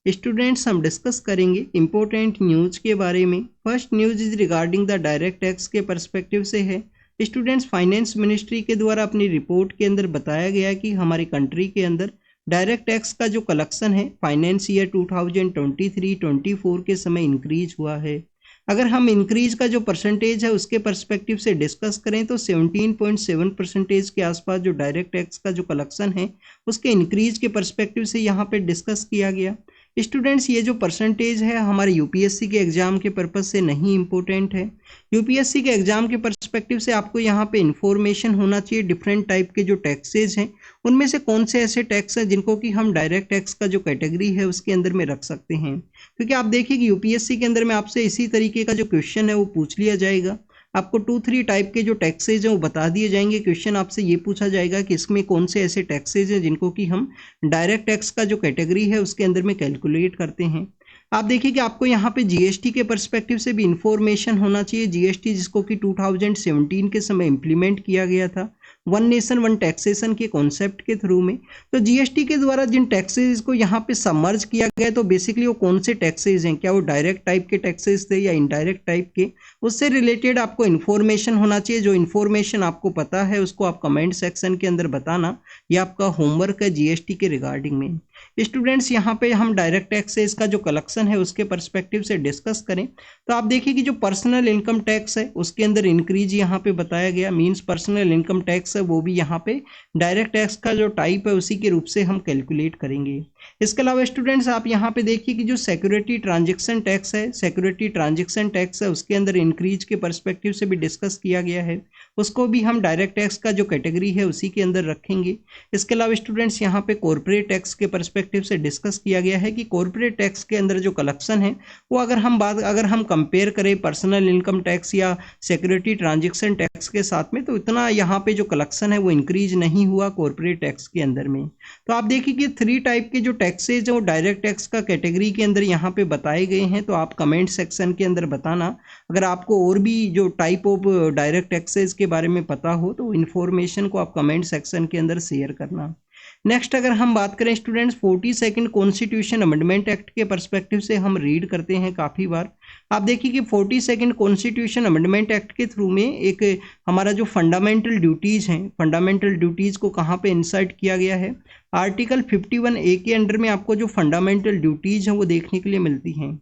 Students हम discuss करेंगे important news के बारे में। First news is regarding the direct tax के पर्सपेक्टिव से है। स्टूडेंट्स फाइनेंस मिनिस्ट्री के द्वारा अपनी रिपोर्ट के अंदर बताया गया कि हमारी कंट्री के अंदर डायरेक्ट टैक्स का जो कलेक्शन है फाइनेंस ईयर 2023-24 के समय इंक्रीज हुआ है। अगर हम इंक्रीज का जो परसेंटेज है उसके पर्सपेक्टिव से डिस्कस करें तो 17.7% के आसपास जो डायरेक्ट टैक्स का जो कलेक्शन है उसके इंक्रीज के पर्सपेक्टिव से यहाँ पे डिस्कस किया गया। स्टूडेंट्स ये जो परसेंटेज है हमारे यूपीएससी के एग्जाम के पर्पज से नहीं इम्पोर्टेंट है। यूपीएससी के एग्जाम के पर्सपेक्टिव से आपको यहाँ पे इंफॉर्मेशन होना चाहिए डिफरेंट टाइप के जो टैक्सेज हैं उनमें से कौन से ऐसे टैक्स हैं जिनको कि हम डायरेक्ट टैक्स का जो कैटेगरी है उसके अंदर में रख सकते हैं। क्योंकि आप देखिए कि यूपीएससी के अंदर में आपसे इसी तरीके का जो क्वेश्चन है वो पूछ लिया जाएगा। आपको 2-3 टाइप के जो टैक्सेज हैं वो बता दिए जाएंगे। क्वेश्चन आपसे ये पूछा जाएगा कि इसमें कौन से ऐसे टैक्सेज हैं जिनको कि हम डायरेक्ट टैक्स का जो कैटेगरी है उसके अंदर में कैलकुलेट करते हैं। आप देखिए कि आपको यहाँ पे जीएसटी के पर्सपेक्टिव से भी इंफॉर्मेशन होना चाहिए। जीएसटी जिसको कि 2017 के समय इम्प्लीमेंट किया गया था वन नेशन वन टैक्सेशन के कॉन्सेप्ट के थ्रू में। तो जीएसटी के द्वारा जिन टैक्सेस को यहाँ पे सबमर्ज किया गया तो बेसिकली वो कौन से टैक्सेस हैं, क्या वो डायरेक्ट टाइप के टैक्सेस थे या इनडायरेक्ट टाइप के, उससे रिलेटेड आपको इन्फॉर्मेशन होना चाहिए। जो इन्फॉर्मेशन आपको पता है उसको आप कमेंट सेक्शन के अंदर बताना, ये आपका होमवर्क है जीएसटी के रिगार्डिंग में। स्टूडेंट्स यहाँ पे हम डायरेक्ट टैक्सेस का जो कलेक्शन है उसके पर्सपेक्टिव से डिस्कस करें तो आप देखिए कि जो पर्सनल इनकम टैक्स है उसके अंदर इंक्रीज यहाँ पे बताया गया। मींस पर्सनल इनकम टैक्स है वो भी यहाँ पे डायरेक्ट टैक्स का जो टाइप है उसी के रूप से हम कैलकुलेट करेंगे। इसके अलावा स्टूडेंट्स आप यहाँ पे देखिए कि जो सिक्योरिटी ट्रांजेक्शन टैक्स है, सिक्योरिटी ट्रांजेक्शन टैक्स है उसके अंदर इंक्रीज के पर्सपेक्टिव से भी डिस्कस किया गया है। उसको भी हम डायरेक्ट टैक्स का जो कैटेगरी है उसी के अंदर रखेंगे। इसके अलावा स्टूडेंट्स यहाँ पे कॉर्पोरेट टैक्स के पर्सपेक्टिव से डिस्कस किया गया है कि कॉर्पोरेट टैक्स के अंदर जो कलेक्शन है वो अगर हम कंपेयर करें पर्सनल इनकम टैक्स या सिक्योरिटी ट्रांजेक्शन टैक्स के साथ में तो इतना यहाँ पे जो कलेक्शन है वो इंक्रीज नहीं हुआ कॉर्पोरेट टैक्स के अंदर में। तो आप देखिए कि 3 टाइप के जो टैक्सेज है वो डायरेक्ट टैक्स का कैटेगरी के अंदर यहाँ पे बताए गए हैं। तो आप कमेंट सेक्शन के अंदर बताना अगर आपको और भी जो टाइप ऑफ डायरेक्ट टैक्सेज के बारे में पता हो तो इन्फॉर्मेशन को आप कमेंट सेक्शन के अंदर शेयर करना। नेक्स्ट अगर हम बात करें students 42nd constitution amendment act के पर्सपेक्टिव से हम रीड करते हैं काफ़ी बार। आप देखिए कि 42nd कॉन्स्टिट्यूशन अमेंडमेंट एक्ट के थ्रू में एक हमारा जो फंडामेंटल ड्यूटीज़ हैं, फंडामेंटल ड्यूटीज़ को कहाँ पे इंसर्ट किया गया है, आर्टिकल 51A के अंडर में आपको जो फंडामेंटल ड्यूटीज़ हैं वो देखने के लिए मिलती हैं।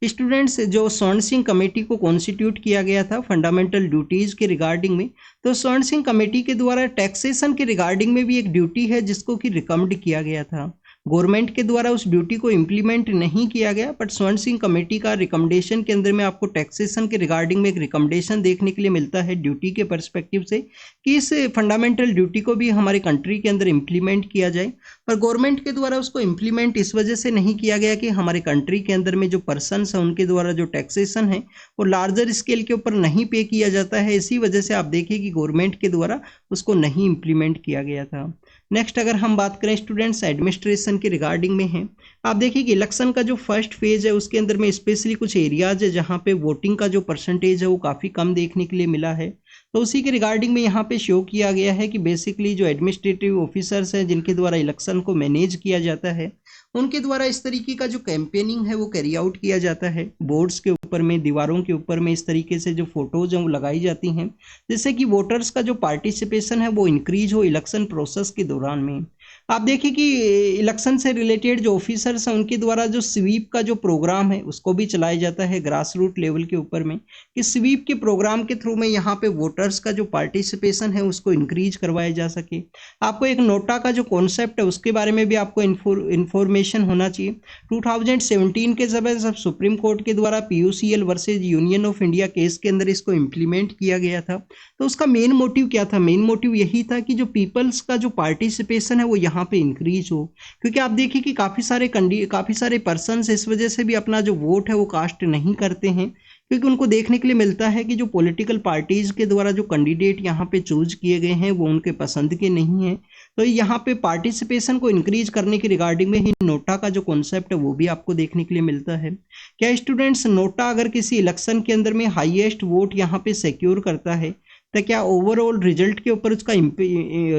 स्टूडेंट्स जो स्वर्ण सिंह कमेटी को कॉन्स्टिट्यूट किया गया था फंडामेंटल ड्यूटीज़ के रिगार्डिंग में, तो स्वर्ण सिंह कमेटी के द्वारा टैक्सेशन के रिगार्डिंग में भी एक ड्यूटी है जिसको कि रिकमेंड किया गया था। गवर्नमेंट के द्वारा उस ड्यूटी को इम्प्लीमेंट नहीं किया गया बट स्वर्ण सिंह कमेटी का रिकमेंडेशन के अंदर में आपको टैक्सेशन के रिगार्डिंग में एक रिकमेंडेशन देखने के लिए मिलता है ड्यूटी के पर्सपेक्टिव से कि इस फंडामेंटल ड्यूटी को भी हमारे कंट्री के अंदर इम्प्लीमेंट किया जाए। पर गवर्नमेंट के द्वारा उसको इम्प्लीमेंट इस वजह से नहीं किया गया कि हमारे कंट्री के अंदर में जो पर्सनस हैं उनके द्वारा जो टैक्सेशन है वो लार्जर स्केल के ऊपर नहीं पे किया जाता है। इसी वजह से आप देखिए कि गवर्नमेंट के द्वारा उसको नहीं इम्प्लीमेंट किया गया था। नेक्स्ट अगर हम बात करें स्टूडेंट्स एडमिनिस्ट्रेशन के रिगार्डिंग में है, आप देखिए कि इलेक्शन का जो फर्स्ट फेज है उसके अंदर में स्पेशली कुछ एरियाज है जहाँ पे वोटिंग का जो परसेंटेज है वो काफ़ी कम देखने के लिए मिला है। तो उसी के रिगार्डिंग में यहाँ पे शो किया गया है कि बेसिकली जो एडमिनिस्ट्रेटिव ऑफिसर्स हैं जिनके द्वारा इलेक्शन को मैनेज किया जाता है उनके द्वारा इस तरीके का जो कैंपेनिंग है वो कैरी आउट किया जाता है। बोर्ड्स के ऊपर में, दीवारों के ऊपर में इस तरीके से जो फोटोज हैं वो लगाई जाती हैं जिससे कि वोटर्स का जो पार्टिसिपेशन है वो इंक्रीज हो इलेक्शन प्रोसेस के दौरान में। आप देखिए कि इलेक्शन से रिलेटेड जो ऑफिसर्स हैं उनके द्वारा जो स्वीप का जो प्रोग्राम है उसको भी चलाया जाता है ग्रास रूट लेवल के ऊपर में कि स्वीप के प्रोग्राम के थ्रू में यहाँ पे वोटर्स का जो पार्टिसिपेशन है उसको इंक्रीज करवाया जा सके। आपको एक नोटा का जो कॉन्सेप्ट है उसके बारे में भी आपको इन्फॉर्मेशन होना चाहिए। 2017 के समय जब सुप्रीम कोर्ट के द्वारा PUCL versus union of India case के अंदर इसको इम्प्लीमेंट किया गया था तो उसका मेन मोटिव क्या था? मेन मोटिव यही था कि जो पीपल्स का जो पार्टिसिपेशन है वो यहाँ पे इंक्रीज हो। क्योंकि आप देखिए कि काफ़ी सारे पर्सन्स इस वजह से भी अपना जो वोट है वो कास्ट नहीं करते हैं क्योंकि उनको देखने के लिए मिलता है कि जो पॉलिटिकल पार्टीज के द्वारा जो कैंडिडेट यहाँ पे चूज किए गए हैं वो उनके पसंद के नहीं हैं। तो यहाँ पे पार्टिसिपेशन को इंक्रीज करने के रिगार्डिंग में ही नोटा का जो कॉन्सेप्ट है वो भी आपको देखने के लिए मिलता है। क्या स्टूडेंट्स नोटा अगर किसी इलेक्शन के अंदर में हाईएस्ट वोट यहाँ पे सिक्योर करता है तो क्या ओवरऑल रिजल्ट के ऊपर उसका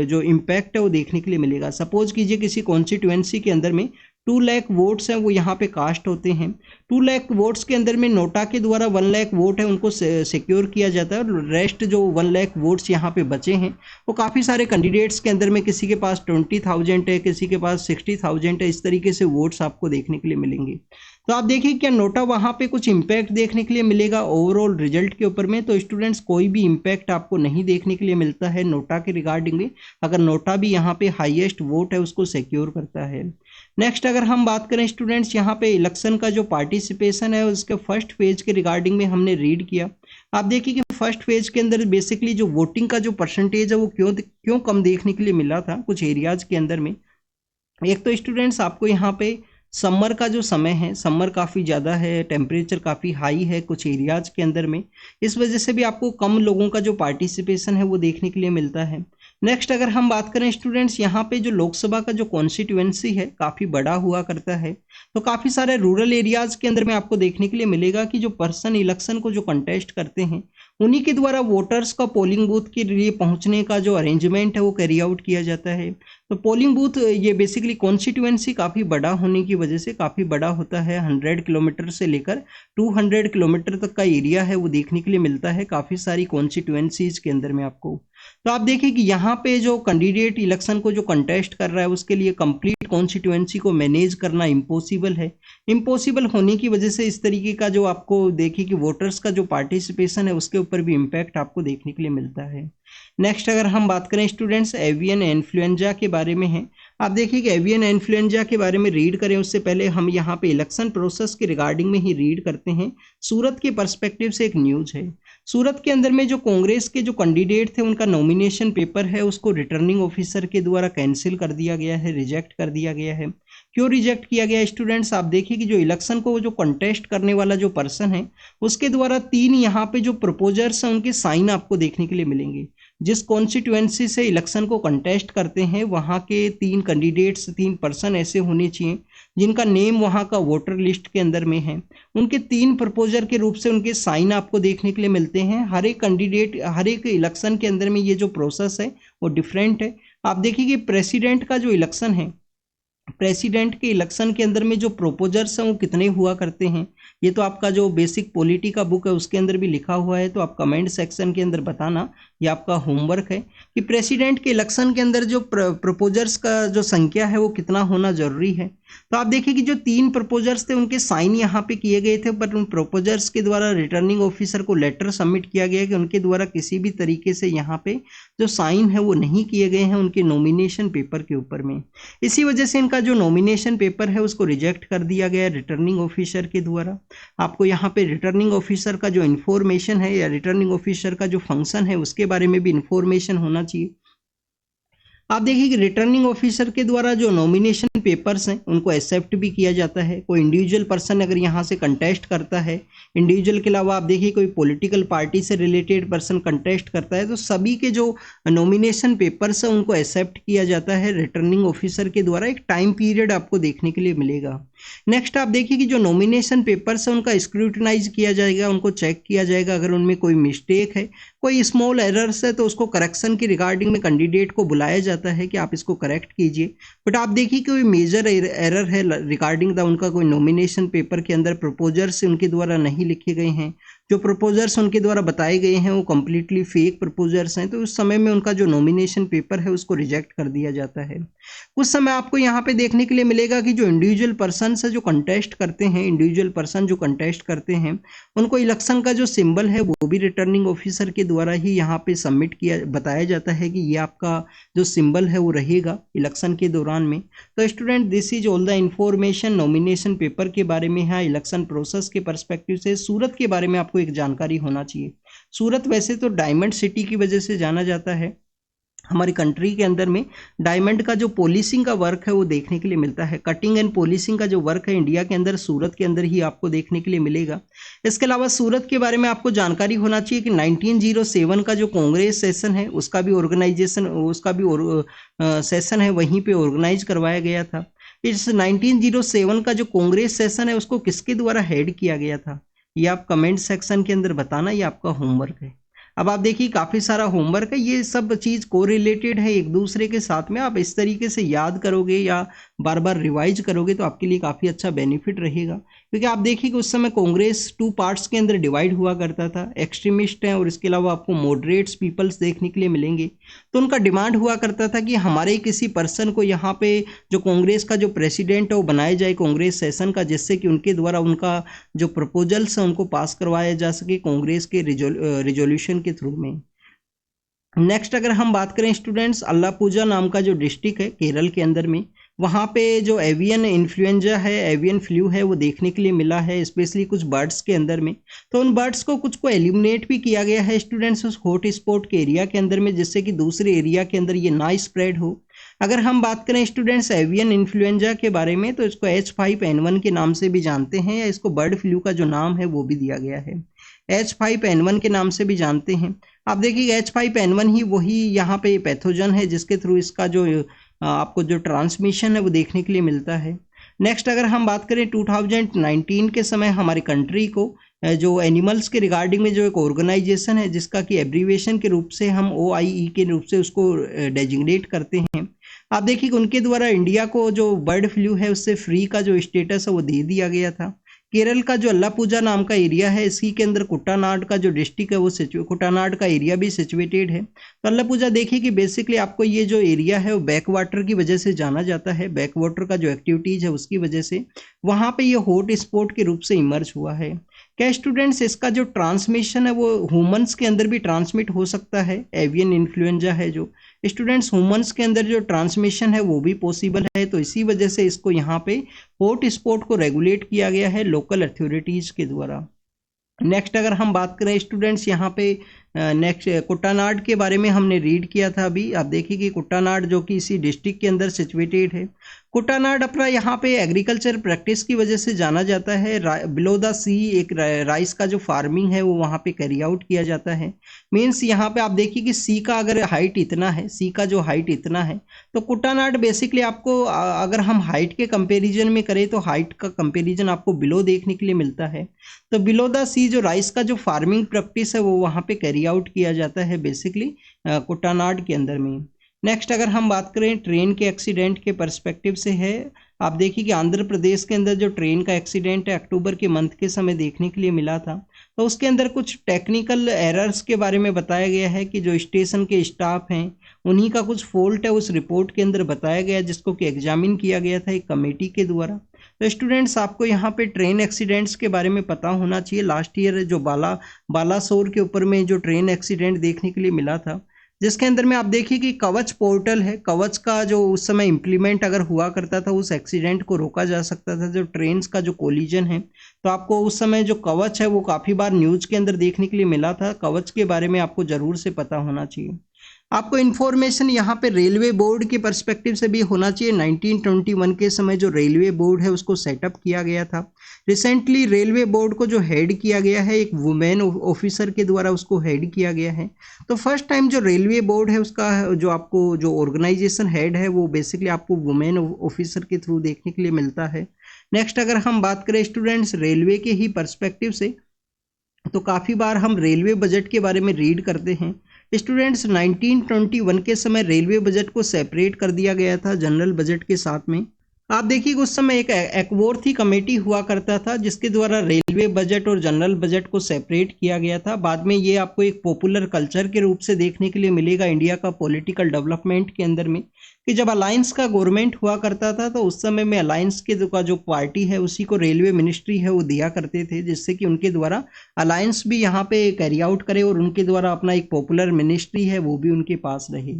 जो इम्पैक्ट है वो देखने के लिए मिलेगा? सपोज कीजिए किसी कॉन्स्टिट्यूएंसी के अंदर में 2 लाख वोट्स हैं वो यहाँ पे कास्ट होते हैं। 2 लाख वोट्स के अंदर में नोटा के द्वारा 1 लाख वोट है उनको सिक्योर किया जाता है, और रेस्ट जो 1 लाख वोट्स यहाँ पे बचे हैं वो काफ़ी सारे कैंडिडेट्स के अंदर में किसी के पास 20,000 है, किसी के पास 60,000 है, इस तरीके से वोट्स आपको देखने के लिए मिलेंगे। तो आप देखिए क्या नोटा वहाँ पे कुछ इम्पैक्ट देखने के लिए मिलेगा ओवरऑल रिजल्ट के ऊपर में? तो स्टूडेंट्स कोई भी इम्पैक्ट आपको नहीं देखने के लिए मिलता है नोटा के रिगार्डिंग में, अगर नोटा भी यहाँ पे हाईएस्ट वोट है उसको सिक्योर करता है। नेक्स्ट अगर हम बात करें स्टूडेंट्स, यहाँ पे इलेक्शन का जो पार्टिसिपेशन है उसके फर्स्ट फेज के रिगार्डिंग में हमने रीड किया। आप देखिए कि फर्स्ट फेज के अंदर बेसिकली जो वोटिंग का जो परसेंटेज है वो क्यों कम देखने के लिए मिला था कुछ एरियाज के अंदर में। एक तो स्टूडेंट्स आपको यहाँ पे समर का जो समय है, समर काफ़ी ज़्यादा है, टेम्परेचर काफ़ी हाई है कुछ एरियाज के अंदर में, इस वजह से भी आपको कम लोगों का जो पार्टिसिपेशन है वो देखने के लिए मिलता है। नेक्स्ट अगर हम बात करें स्टूडेंट्स, यहाँ पे जो लोकसभा का जो कॉन्स्टिट्यूएंसी है काफ़ी बड़ा हुआ करता है, तो काफ़ी सारे रूरल एरियाज के अंदर में आपको देखने के लिए मिलेगा कि जो पर्सन इलेक्शन को जो कंटेस्ट करते हैं उन्हीं के द्वारा वोटर्स का पोलिंग बूथ के लिए पहुंचने का जो अरेंजमेंट है वो कैरी आउट किया जाता है। तो पोलिंग बूथ ये बेसिकली कॉन्स्टिट्यूएंसी काफ़ी बड़ा होने की वजह से काफ़ी बड़ा होता है, 100 किलोमीटर से लेकर 200 किलोमीटर तक का एरिया है वो देखने के लिए मिलता है काफ़ी सारी कॉन्स्टिट्यूएंसीज के अंदर में आपको। तो आप देखिए कि यहाँ पे जो कैंडिडेट इलेक्शन को जो कंटेस्ट कर रहा है उसके लिए कंप्लीट कॉन्स्टिट्यूएंसी को मैनेज करना इम्पॉसिबल है। इम्पॉसिबल होने की वजह से इस तरीके का जो आपको देखिए कि वोटर्स का जो पार्टिसिपेशन है उसके ऊपर भी इम्पैक्ट आपको देखने के लिए मिलता है। नेक्स्ट अगर हम बात करें स्टूडेंट्स एवियन इन्फ्लुएंजा के बारे में है, आप देखिए कि एवियन इन्फ्लुएंजा के बारे में रीड करें उससे पहले हम यहाँ पे इलेक्शन प्रोसेस के रिगार्डिंग में ही रीड करते हैं। सूरत के पर्सपेक्टिव से एक न्यूज है। सूरत के अंदर में जो कांग्रेस के जो कैंडिडेट थे उनका नॉमिनेशन पेपर है उसको रिटर्निंग ऑफिसर के द्वारा कैंसिल कर दिया गया है, रिजेक्ट कर दिया गया है। क्यों रिजेक्ट किया गया स्टूडेंट्स? आप देखिए कि जो इलेक्शन को जो कंटेस्ट करने वाला जो पर्सन है उसके द्वारा 3 यहाँ पे जो प्रपोजर्स हैं उनके साइन आपको देखने के लिए मिलेंगे। जिस कॉन्स्टिट्यूएंसी से इलेक्शन को कंटेस्ट करते हैं वहाँ के 3 कैंडिडेट्स 3 पर्सन ऐसे होने चाहिए जिनका नेम वहाँ का वोटर लिस्ट के अंदर में है। उनके 3 प्रपोजर के रूप से उनके साइन आपको देखने के लिए मिलते हैं। हर एक कैंडिडेट हर एक इलेक्शन के अंदर में ये जो प्रोसेस है वो डिफरेंट है। आप देखिए कि प्रेसिडेंट का जो इलेक्शन है, प्रेसिडेंट के इलेक्शन के अंदर में जो प्रोपोजर्स हैं वो कितने हुआ करते हैं, ये तो आपका जो बेसिक पॉलिटी का बुक है उसके अंदर भी लिखा हुआ है, तो आप कमेंट सेक्शन के अंदर बताना, ये आपका होमवर्क है कि प्रेसिडेंट के इलेक्शन के अंदर जो प्रपोजर्स का जो संख्या है वो कितना होना जरूरी है। तो आप देखिए कि जो 3 प्रपोजर्स थे उनके साइन यहाँ पे किए गए थे, बट उन प्रपोजर्स के द्वारा रिटर्निंग ऑफिसर को लेटर सबमिट किया गया कि उनके द्वारा किसी भी तरीके से यहाँ पे जो साइन है वो नहीं किए गए हैं उनके नॉमिनेशन पेपर के ऊपर में। इसी वजह से इनका जो नॉमिनेशन पेपर है उसको रिजेक्ट कर दिया गया रिटर्निंग ऑफिसर के द्वारा। आपको यहाँ पे रिटर्निंग ऑफिसर का जो इन्फॉर्मेशन है या रिटर्निंग ऑफिसर का जो फंक्शन है उसके बारे में भी इन्फॉर्मेशन होना चाहिए। आप देखिए कि रिटर्निंग ऑफिसर के द्वारा जो नॉमिनेशन पेपर्स हैं उनको एक्सेप्ट भी किया जाता है। कोई इंडिविजुअल पर्सन अगर यहाँ से कंटेस्ट करता है, इंडिविजुअल के अलावा आप देखिए कोई पॉलिटिकल पार्टी से रिलेटेड पर्सन कंटेस्ट करता है, तो सभी के जो नॉमिनेशन पेपर्स हैं उनको एक्सेप्ट किया जाता है रिटर्निंग ऑफिसर के द्वारा। एक टाइम पीरियड आपको देखने के लिए मिलेगा। नेक्स्ट आप देखिए कि जो नॉमिनेशन पेपर्स हैं उनका स्क्रूटनाइज किया जाएगा, उनको चेक किया जाएगा। अगर उनमें कोई मिस्टेक है, कोई स्मॉल एरर्स है, तो उसको करेक्शन की रिगार्डिंग में कैंडिडेट को बुलाया जाता है कि आप इसको करेक्ट कीजिए। बट आप देखिए कि कोई मेजर एरर है रिगार्डिंग द उनका कोई नॉमिनेशन पेपर के अंदर प्रपोजर्स उनके द्वारा नहीं लिखे गए हैं, जो प्रपोजर्स उनके द्वारा बताए गए हैं वो कम्प्लीटली फेक प्रपोजर्स हैं, तो उस समय में उनका जो नॉमिनेशन पेपर है उसको रिजेक्ट कर दिया जाता है। कुछ समय आपको यहाँ पे देखने के लिए मिलेगा कि जो इंडिविजुअल पर्सन से जो कंटेस्ट करते हैं, इंडिविजुअल पर्सन जो कंटेस्ट करते हैं उनको इलेक्शन का जो सिंबल है वो भी रिटर्निंग ऑफिसर के द्वारा ही यहाँ पे सबमिट किया बताया जाता है कि ये आपका जो सिंबल है वो रहेगा इलेक्शन के दौरान में। तो student this is all the information nomination paper के बारे में है। इलेक्शन प्रोसेस के पर्सपेक्टिव से सूरत के बारे में आपको एक जानकारी होना चाहिए। सूरत वैसे तो डायमंड सिटी की वजह से जाना जाता है, हमारी कंट्री के अंदर में डायमंड का जो पॉलिशिंग का वर्क है वो देखने के लिए मिलता है। कटिंग एंड पॉलिशिंग का जो वर्क है इंडिया के अंदर सूरत के अंदर ही आपको देखने के लिए मिलेगा। इसके अलावा सूरत के बारे में आपको जानकारी होना चाहिए कि 1907 का जो कांग्रेस सेशन है उसका भी सेशन है वहीं पे ऑर्गेनाइज करवाया गया था। इस 1907 का जो कांग्रेस सेशन है उसको किसके द्वारा हेड किया गया था, ये आप कमेंट सेक्शन के अंदर बताना, ये आपका होमवर्क है। अब आप देखिए काफ़ी सारा होमवर्क है, ये सब चीज़ कोरिलेटेड है एक दूसरे के साथ में। आप इस तरीके से याद करोगे या बार बार रिवाइज करोगे तो आपके लिए काफ़ी अच्छा बेनिफिट रहेगा। क्योंकि आप देखिए कि उस समय कांग्रेस 2 पार्ट्स के अंदर डिवाइड हुआ करता था, एक्सट्रीमिस्ट हैं और इसके अलावा आपको मॉडरेट्स पीपल्स देखने के लिए मिलेंगे। तो उनका डिमांड हुआ करता था कि हमारे किसी पर्सन को यहाँ पे जो कांग्रेस का जो प्रेसिडेंट है वो बनाया जाए कांग्रेस सेशन का, जिससे कि उनके द्वारा उनका जो प्रपोजल्स हैं उनको पास करवाया जा सके कांग्रेस के रिजोल्यूशन के थ्रू में। नेक्स्ट अगर हम बात करें स्टूडेंट्स, अल्लापुजा नाम का जो डिस्ट्रिक्ट है केरल के अंदर में, वहाँ पे जो एवियन इन्फ्लुएंजा है, एवियन फ्लू है, वो देखने के लिए मिला है, स्पेशली कुछ बर्ड्स के अंदर में। तो उन बर्ड्स को कुछ को एलिमिनेट भी किया गया है स्टूडेंट्स उस हॉट स्पॉट के एरिया के अंदर में, जिससे कि दूसरे एरिया के अंदर ये ना स्प्रेड हो। अगर हम बात करें स्टूडेंट्स एवियन इन्फ्लुएंजा के बारे में, तो इसको H5N1 के नाम से भी जानते हैं, या इसको बर्ड फ्लू का जो नाम है वो भी दिया गया है, H5N1 के नाम से भी जानते हैं। आप देखिए H5N1 ही वही यहाँ पे पैथोजन है जिसके थ्रू इसका जो आपको जो ट्रांसमिशन है वो देखने के लिए मिलता है। नेक्स्ट अगर हम बात करें 2019 के समय हमारी कंट्री को जो एनिमल्स के रिगार्डिंग में जो एक ऑर्गेनाइजेशन है जिसका कि एब्रीविएशन के रूप से हम OIE के रूप से उसको डेजिग्नेट करते हैं, आप देखिए कि उनके द्वारा इंडिया को जो बर्ड फ्लू है उससे फ्री का जो स्टेटस है वो दे दिया गया था। केरल का जो अल्लापुजा नाम का एरिया है, इसी के अंदर कुट्टानाड का जो डिस्ट्रिक्ट है वो कुट्टानाड का एरिया भी सिचुएटेड है। तो अल्लापुजा देखिए कि बेसिकली आपको ये जो एरिया है वो बैक वाटर की वजह से जाना जाता है, बैक वाटर का जो एक्टिविटीज़ है उसकी वजह से वहाँ पे ये हॉट स्पॉट के रूप से इमर्ज हुआ है। क्या स्टूडेंट्स इसका जो ट्रांसमिशन है वो ह्यूमंस के अंदर भी ट्रांसमिट हो सकता है, एवियन इन्फ्लुएंजा है जो स्टूडेंट्स ह्यूमंस के अंदर जो ट्रांसमिशन है वो भी पॉसिबल है। तो इसी वजह से इसको यहाँ पे हॉट स्पॉट को रेगुलेट किया गया है लोकल अथॉरिटीज़ के द्वारा। नेक्स्ट अगर हम बात करें स्टूडेंट्स यहाँ पे नेक्स्ट कुट्टानाड के बारे में हमने रीड किया था अभी। आप देखिए कि कुट्टानाड जो कि इसी डिस्ट्रिक्ट के अंदर सिचुएटेड है। कुट्टानाड अपना यहाँ पे एग्रीकल्चर प्रैक्टिस की वजह से जाना जाता है। बिलो द सी एक राइस का जो फार्मिंग है वो वहाँ पे कैरी आउट किया जाता है। मीन्स यहाँ पे आप देखिए कि सी का अगर हाइट इतना है, सी का जो हाइट इतना है, तो कुट्टानाड बेसिकली आपको अगर हम हाइट के कंपेरिजन में करें तो हाइट का कंपेरिजन आपको बिलो देखने के लिए मिलता है। तो बिलो द सी जो राइस का जो फार्मिंग प्रैक्टिस है वो वहाँ पे कैरी आउट किया जाता है बेसिकली कुट्टानाड के अंदर में। नेक्स्ट अगर हम बात करें ट्रेन के एक्सीडेंट के पर्सपेक्टिव से है, आप देखिए कि आंध्र प्रदेश के अंदर जो ट्रेन का एक्सीडेंट है अक्टूबर के मंथ के समय देखने के लिए मिला था। तो उसके अंदर कुछ टेक्निकल एरर्स के बारे में बताया गया है कि जो स्टेशन के स्टाफ हैं उन्हीं का कुछ फॉल्ट है, उस रिपोर्ट के अंदर बताया गया, जिसको कि एग्जामिन किया गया था एक कमेटी के द्वारा। तो स्टूडेंट्स आपको यहाँ पे ट्रेन एक्सीडेंट्स के बारे में पता होना चाहिए। लास्ट ईयर जो बालासोर के ऊपर में जो ट्रेन एक्सीडेंट देखने के लिए मिला था, जिसके अंदर में आप देखिए कि कवच पोर्टल है, कवच का जो उस समय इम्प्लीमेंट अगर हुआ करता था उस एक्सीडेंट को रोका जा सकता था, जो ट्रेन का जो कोलिजन है। तो आपको उस समय जो कवच है वो काफ़ी बार न्यूज़ के अंदर देखने के लिए मिला था। कवच के बारे में आपको ज़रूर से पता होना चाहिए। आपको इन्फॉर्मेशन यहाँ पे रेलवे बोर्ड के पर्सपेक्टिव से भी होना चाहिए। 1921 के समय जो रेलवे बोर्ड है उसको सेटअप किया गया था। रिसेंटली रेलवे बोर्ड को जो हेड किया गया है एक वुमेन ऑफिसर के द्वारा उसको हेड किया गया है। तो फर्स्ट टाइम जो रेलवे बोर्ड है उसका जो आपको जो ऑर्गेनाइजेशन हेड है वो बेसिकली आपको वुमेन ऑफिसर के थ्रू देखने के लिए मिलता है। नेक्स्ट अगर हम बात करें स्टूडेंट्स रेलवे के ही पर्सपेक्टिव से, तो काफ़ी बार हम रेलवे बजट के बारे में रीड करते हैं। स्टूडेंट्स 1921 के समय रेलवे बजट को सेपरेट कर दिया गया था जनरल बजट के साथ में। आप देखिए उस समय एक एक्वोर्थी कमेटी हुआ करता था जिसके द्वारा रेलवे बजट और जनरल बजट को सेपरेट किया गया था। बाद में ये आपको एक पॉपुलर कल्चर के रूप से देखने के लिए मिलेगा इंडिया का पॉलिटिकल डेवलपमेंट के अंदर में, कि जब अलायंस का गवर्नमेंट हुआ करता था तो उस समय में अलायंस के जो पार्टी है उसी को रेलवे मिनिस्ट्री है वो दिया करते थे, जिससे कि उनके द्वारा अलायंस भी यहाँ पे कैरी आउट करे और उनके द्वारा अपना एक पॉपुलर मिनिस्ट्री है वो भी उनके पास रहे।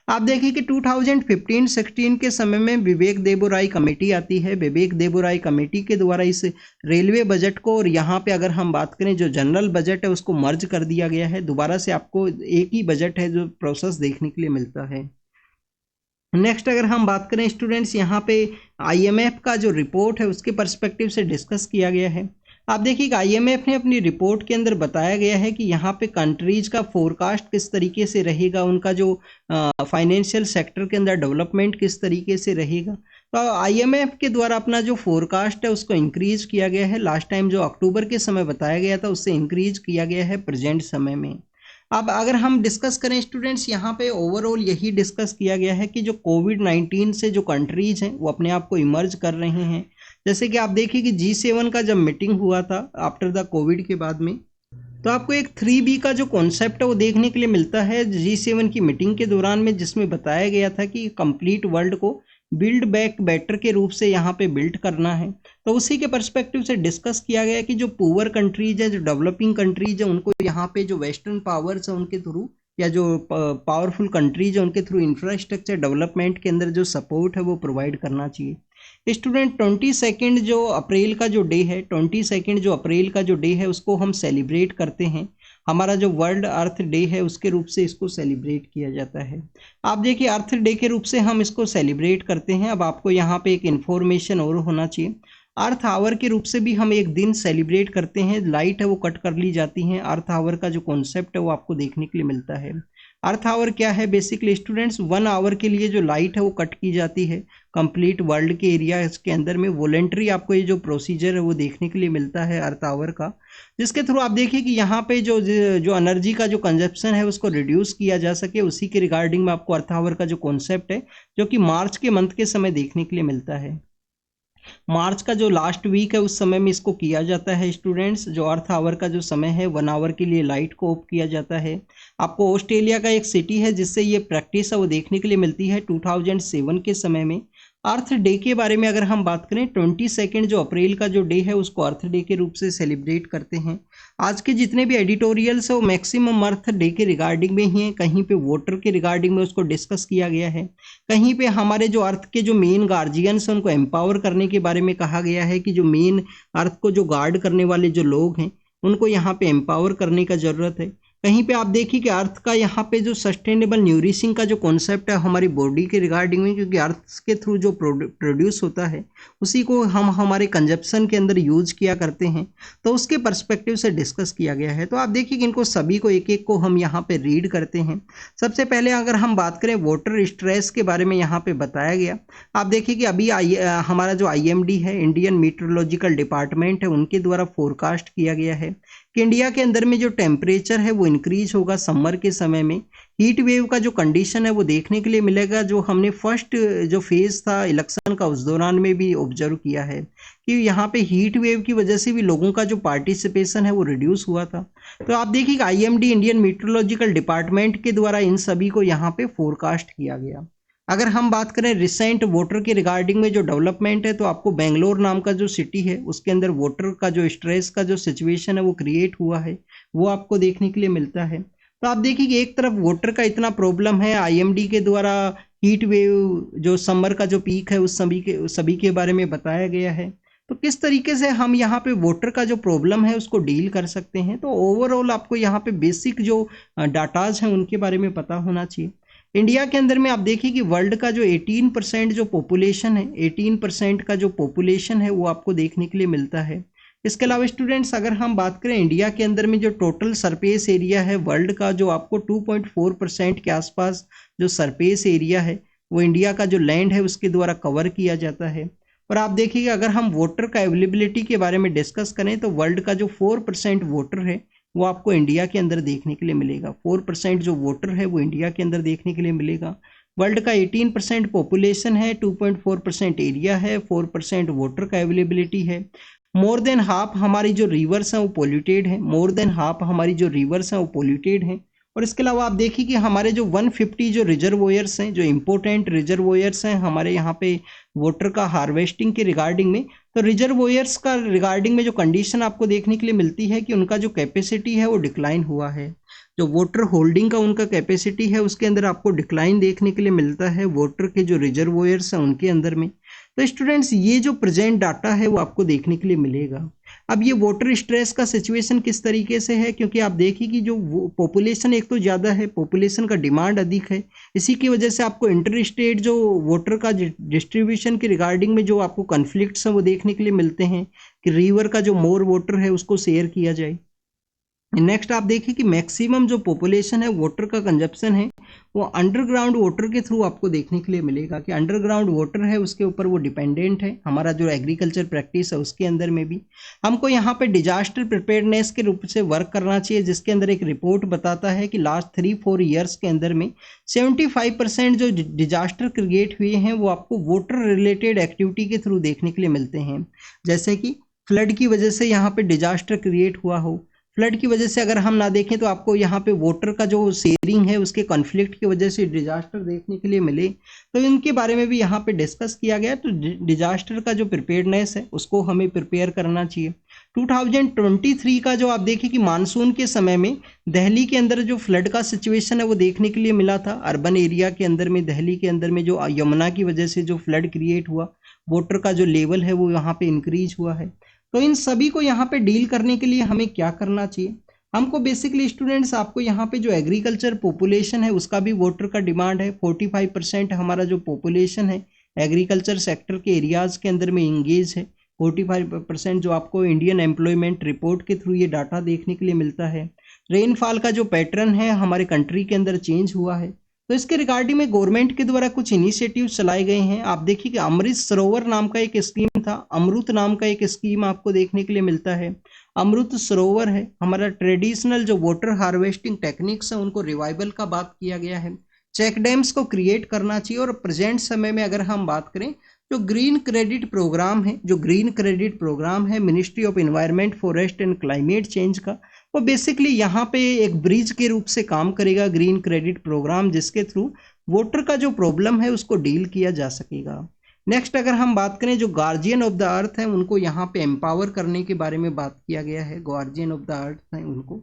आप देखिए कि 2015-16 के समय में विवेक देबोराय कमेटी आती है। विवेक देबोराय कमेटी के द्वारा इस रेलवे बजट को और यहाँ पे अगर हम बात करें जो जनरल बजट है उसको मर्ज कर दिया गया है। दोबारा से आपको एक ही बजट है जो प्रोसेस देखने के लिए मिलता है। नेक्स्ट अगर हम बात करें स्टूडेंट्स यहाँ पे IMF का जो रिपोर्ट है उसके पर्सपेक्टिव से डिस्कस किया गया है। आप देखिए कि IMF ने अपनी रिपोर्ट के अंदर बताया गया है कि यहाँ पे कंट्रीज का फोरकास्ट किस तरीके से रहेगा, उनका जो फाइनेंशियल सेक्टर के अंदर डेवलपमेंट किस तरीके से रहेगा। तो IMF के द्वारा अपना जो फोरकास्ट है उसको इंक्रीज किया गया है। लास्ट टाइम जो अक्टूबर के समय बताया गया था उससे इंक्रीज किया गया है प्रेजेंट समय में। अब अगर हम डिस्कस करें स्टूडेंट्स, यहाँ पे ओवरऑल यही डिस्कस किया गया है कि जो कोविड-19 से जो कंट्रीज हैं वो अपने आप को इमर्ज कर रहे हैं। जैसे कि आप देखिए कि G7 का जब मीटिंग हुआ था आफ्टर द कोविड के बाद में, तो आपको एक 3B का जो कॉन्सेप्ट है वो देखने के लिए मिलता है G7 की मीटिंग के दौरान में, जिसमें बताया गया था कि कंप्लीट वर्ल्ड को बिल्ड बैक बेटर के रूप से यहाँ पे बिल्ड करना है। तो उसी के पर्सपेक्टिव से डिस्कस किया गया कि जो पुअर कंट्रीज है, जो डेवलपिंग कंट्रीज है, उनको यहाँ पे जो वेस्टर्न पावर्स है उनके थ्रू, या जो पावरफुल कंट्रीज है उनके थ्रू इंफ्रास्ट्रक्चर डेवलपमेंट के अंदर जो सपोर्ट है वो प्रोवाइड करना चाहिए। स्टूडेंट 22 जो अप्रैल का जो डे है, 22 जो अप्रैल का जो डे है उसको हम सेलिब्रेट करते हैं। हमारा जो वर्ल्ड अर्थ डे है उसके रूप से इसको सेलिब्रेट किया जाता है। आप देखिए अर्थ डे के रूप से हम इसको सेलिब्रेट करते हैं। अब आपको यहाँ पे एक इन्फॉर्मेशन और होना चाहिए, अर्थ आवर के रूप से भी हम एक दिन सेलिब्रेट करते हैं। लाइट है वो कट कर ली जाती है। अर्थ आवर का जो कॉन्सेप्ट है वो आपको देखने के लिए मिलता है। अर्थ आवर क्या है बेसिकली स्टूडेंट्स, 1 आवर के लिए जो लाइट है वो कट की जाती है कंप्लीट वर्ल्ड के एरिया के अंदर में। वॉलेंट्री आपको ये जो प्रोसीजर है वो देखने के लिए मिलता है अर्थ आवर का, जिसके थ्रू आप देखिए कि यहाँ पे जो जो एनर्जी का जो कंजप्शन है उसको रिड्यूस किया जा सके, उसी के रिगार्डिंग में आपको अर्थ आवर का जो कॉन्सेप्ट है जो कि मार्च के मंथ के समय देखने के लिए मिलता है। मार्च का जो लास्ट वीक है उस समय में इसको किया जाता है स्टूडेंट्स। जो अर्थ आवर का जो समय है 1 आवर के लिए लाइट को ऑफ किया जाता है। आपको ऑस्ट्रेलिया का एक सिटी है जिससे ये प्रैक्टिस है वो देखने के लिए मिलती है 2007 के समय में। अर्थ डे के बारे में अगर हम बात करें, 22 जो अप्रैल का जो डे है उसको अर्थ डे के रूप से सेलिब्रेट करते हैं। आज के जितने भी एडिटोरियल्स है वो मैक्सिमम अर्थ डे के रिगार्डिंग में ही है। कहीं पे वाटर के रिगार्डिंग में उसको डिस्कस किया गया है, कहीं पे हमारे जो अर्थ के जो मेन गार्जियंस हैं उनको एम्पावर करने के बारे में कहा गया है कि जो मेन अर्थ को जो गार्ड करने वाले जो लोग हैं उनको यहाँ पे एम्पावर करने का ज़रूरत है। कहीं पे आप देखिए कि अर्थ का यहाँ पे जो सस्टेनेबल न्यूरिशिंग का जो कॉन्सेप्ट है हमारी बॉडी के रिगार्डिंग में, क्योंकि अर्थ के थ्रू जो प्रोड्यूस होता है उसी को हम हमारे कंजप्शन के अंदर यूज किया करते हैं, तो उसके पर्सपेक्टिव से डिस्कस किया गया है। तो आप देखिए कि इनको सभी को एक एक को हम यहाँ पे रीड करते हैं। सबसे पहले अगर हम बात करें वाटर स्ट्रेस के बारे में यहाँ पे बताया गया। आप देखिए कि अभी हमारा जो IMD है, इंडियन मीटरोलॉजिकल डिपार्टमेंट है, उनके द्वारा फोरकास्ट किया गया है कि इंडिया के अंदर में जो टेम्परेचर है वो इंक्रीज होगा समर के समय में। हीट वेव का जो कंडीशन है वो देखने के लिए मिलेगा, जो हमने फर्स्ट जो फेज था इलेक्शन का उस दौरान में भी ऑब्जर्व किया है कि यहाँ पे हीट वेव की वजह से भी लोगों का जो पार्टिसिपेशन है वो रिड्यूस हुआ था। तो आप देखिए कि IMD इंडियन मीटरोलॉजिकल डिपार्टमेंट के द्वारा इन सभी को यहाँ पे फोरकास्ट किया गया। अगर हम बात करें रिसेंट वाटर के रिगार्डिंग में जो डेवलपमेंट है, तो आपको बेंगलोर नाम का जो सिटी है उसके अंदर वाटर का जो स्ट्रेस का जो सिचुएशन है वो क्रिएट हुआ है, वो आपको देखने के लिए मिलता है। तो आप देखिए कि एक तरफ वाटर का इतना प्रॉब्लम है, IMD के द्वारा हीट वेव जो समर का जो पीक है उस सभी के बारे में बताया गया है। तो किस तरीके से हम यहाँ पे वाटर का जो प्रॉब्लम है उसको डील कर सकते हैं, तो ओवरऑल आपको यहाँ पे बेसिक जो डाटाज हैं उनके बारे में पता होना चाहिए। इंडिया के अंदर में आप देखिए कि वर्ल्ड का जो 18% जो पॉपुलेशन है, 18% का जो पॉपुलेशन है वो आपको देखने के लिए मिलता है। इसके अलावा स्टूडेंट्स अगर हम बात करें इंडिया के अंदर में जो टोटल सरफेस एरिया है वर्ल्ड का, जो आपको 2.4% के आसपास जो सरफेस एरिया है वो इंडिया का जो लैंड है उसके द्वारा कवर किया जाता है। और आप देखिएगा अगर हम वाटर का अवेलेबिलिटी के बारे में डिस्कस करें तो वर्ल्ड का जो 4% वाटर है वो आपको इंडिया के अंदर देखने के लिए मिलेगा। 4% जो वाटर है वो इंडिया के अंदर देखने के लिए मिलेगा। वर्ल्ड का 18% पॉपुलेशन है, 2.4% एरिया है, 4% वाटर का अवेलेबिलिटी है। मोर देन हाफ हमारी जो रिवर्स हैं वो पोल्यूटेड है, मोर देन हाफ हमारी जो रिवर्स हैं वो पोल्यूटेड हैं। और इसके अलावा आप देखिए कि हमारे जो 150 जो रिजर्वोयर्स हैं, जो इम्पोर्टेंट रिजर्वोयर्स हैं हमारे यहाँ पे वाटर का हार्वेस्टिंग के रिगार्डिंग में, तो रिजर्वोयर्स का रिगार्डिंग में जो कंडीशन आपको देखने के लिए मिलती है कि उनका जो कैपेसिटी है वो डिक्लाइन हुआ है। जो वाटर होल्डिंग का उनका कैपेसिटी है उसके अंदर आपको डिक्लाइन देखने के लिए मिलता है वाटर के जो रिजर्वोयर्स हैं उनके अंदर में। तो स्टूडेंट्स ये जो प्रेजेंट डाटा है वो आपको देखने के लिए मिलेगा। अब ये वाटर स्ट्रेस का सिचुएशन किस तरीके से है, क्योंकि आप देखिए कि जो पॉपुलेशन एक तो ज़्यादा है, पॉपुलेशन का डिमांड अधिक है, इसी की वजह से आपको इंटर स्टेट जो वाटर का डिस्ट्रीब्यूशन के रिगार्डिंग में जो आपको कन्फ्लिक्ट्स हैं वो देखने के लिए मिलते हैं कि रिवर का जो मोर वाटर है उसको शेयर किया जाए। नेक्स्ट आप देखिए कि मैक्सिमम जो पॉपुलेशन है वाटर का कंजप्शन है वो अंडरग्राउंड वाटर के थ्रू आपको देखने के लिए मिलेगा कि अंडरग्राउंड वाटर है उसके ऊपर वो डिपेंडेंट है। हमारा जो एग्रीकल्चर प्रैक्टिस है उसके अंदर में भी हमको यहाँ पे डिजास्टर प्रिपेयर्डनेस के रूप से वर्क करना चाहिए, जिसके अंदर एक रिपोर्ट बताता है कि लास्ट 3-4 ईयर्स के अंदर में 75% जो डिजास्टर क्रिएट हुए हैं वो आपको वाटर रिलेटेड एक्टिविटी के थ्रू देखने के लिए मिलते हैं। जैसे कि फ्लड की वजह से यहाँ पे डिजास्टर क्रिएट हुआ हो, फ्लड की वजह से अगर हम ना देखें तो आपको यहाँ पे वाटर का जो शेयरिंग है उसके कॉन्फ्लिक्ट की वजह से डिजास्टर देखने के लिए मिले, तो इनके बारे में भी यहाँ पे डिस्कस किया गया। तो डिजास्टर का जो प्रिपेयर्डनेस है उसको हमें प्रिपेयर करना चाहिए। 2023 का जो आप देखिए कि मानसून के समय में दिल्ली के अंदर जो फ्लड का सिचुएशन है वो देखने के लिए मिला था। अर्बन एरिया के अंदर में दिल्ली के अंदर में जो यमुना की वजह से जो फ्लड क्रिएट हुआ, वाटर का जो लेवल है वो यहाँ पे इंक्रीज हुआ है। तो इन सभी को यहाँ पे डील करने के लिए हमें क्या करना चाहिए? हमको बेसिकली स्टूडेंट्स आपको यहाँ पे जो एग्रीकल्चर पॉपुलेशन है उसका भी वाटर का डिमांड है। 45% हमारा जो पॉपुलेशन है एग्रीकल्चर सेक्टर के एरियाज के अंदर में इंगेज है। 45% जो आपको इंडियन एम्प्लॉयमेंट रिपोर्ट के थ्रू ये डाटा देखने के लिए मिलता है। रेनफॉल का जो पैटर्न है हमारे कंट्री के अंदर चेंज हुआ है, तो इसके रिगार्डिंग में गवर्नमेंट के द्वारा कुछ इनिशिएटिव चलाए गए हैं। आप देखिए कि अमृत सरोवर नाम का एक स्कीम था, अमृत नाम का एक स्कीम आपको देखने के लिए मिलता है। अमृत सरोवर है हमारा ट्रेडिशनल जो वाटर हार्वेस्टिंग टेक्निक्स है उनको रिवाइवल का बात किया गया है। चेक डैम्स को क्रिएट करना चाहिए। और प्रेजेंट समय में अगर हम बात करें जो ग्रीन क्रेडिट प्रोग्राम है, जो ग्रीन क्रेडिट प्रोग्राम है ministry of environment forest and climate change का, वो बेसिकली यहाँ पे एक ब्रिज के रूप से काम करेगा ग्रीन क्रेडिट प्रोग्राम, जिसके थ्रू वाटर का जो प्रॉब्लम है उसको डील किया जा सकेगा। नेक्स्ट अगर हम बात करें जो गार्जियन ऑफ द अर्थ है उनको यहाँ पे एम्पावर करने के बारे में बात किया गया है। गार्जियन ऑफ द अर्थ है उनको,